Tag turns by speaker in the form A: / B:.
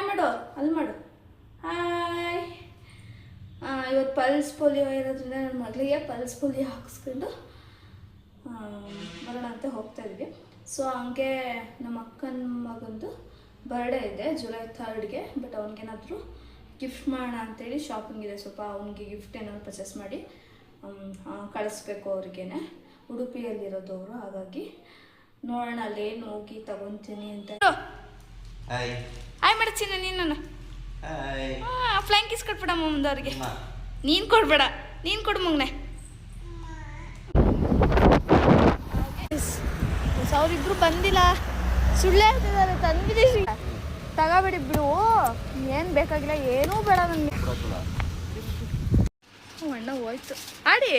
A: ಮಾಡು, ಅಲ್ಲಿ ಮಾಡು. ಹಾಯ್. ಇವತ್ತು ಪಲ್ಸ್ ಪೋಲಿಯೋ ಇರೋದ್ರಿಂದ ನನ್ನ ಮಗಳಿಗೆ ಪಲ್ಸ್ ಪೋಲಿಯೋ ಹಾಕಿಸ್ಕೊಂಡು ಬರೋಣ ಅಂತ ಹೋಗ್ತಾ ಇದ್ವಿ. ಸೊ ಹಂಗೆ ನಮ್ಮ ಅಕ್ಕನ ಮಗಂದು ಬರ್ಡೇ ಇದೆ ಜುಲೈ 3ಗೆ. ಬಟ್ ಅವ್ನಿಗೇನಾದರೂ ಗಿಫ್ಟ್ ಮಾಡೋಣ ಅಂತೇಳಿ ಶಾಪಿಂಗ್ ಇದೆ, ಸ್ವಲ್ಪ ಅವ್ನಿಗೆ ಗಿಫ್ಟ್ ಏನಾದ್ರು ಪರ್ಚೇಸ್ ಮಾಡಿ ಕಳಿಸ್ಬೇಕು ಅವ್ರಿಗೇನೆ. ಉಡುಪಿಯಲ್ಲಿರೋದು ಅವರು, ಹಾಗಾಗಿ ನೋಡೋಣ ಅಲ್ಲೇನು ಹೋಗಿ ತಗೊತೀನಿ ಅಂತ. ಹಾಯ್ ಮಾಡ್ತೀನಿ ನೀನು. ಫ್ಲೈಂಗ್ ಕಿಸ್ ಕೊಟ್ಬಿಡಮ್ಮ ಮುಂದವ್ರಿಗೆ. ನೀನು ಕೊಡ್ಬೇಡ, ನೀನು ಕೊಡು ಮಗನೆ. ಅವರಿಬ್ರು ಬಂದಿಲ್ಲ, ಸುಳ್ಳು ಹೇಳ್ತಿದ್ದಾರೆ. ತಂದಿದ್ದೀವಿ, ತಗೋಬೇಡಿ ಬಿಡು, ಏನು ಬೇಕಾಗಿಲ್ಲ, ಏನೂ ಬೇಡ ನನಗೆ. ಅಣ್ಣ ಹೋಯ್ತು ಆಡಿ.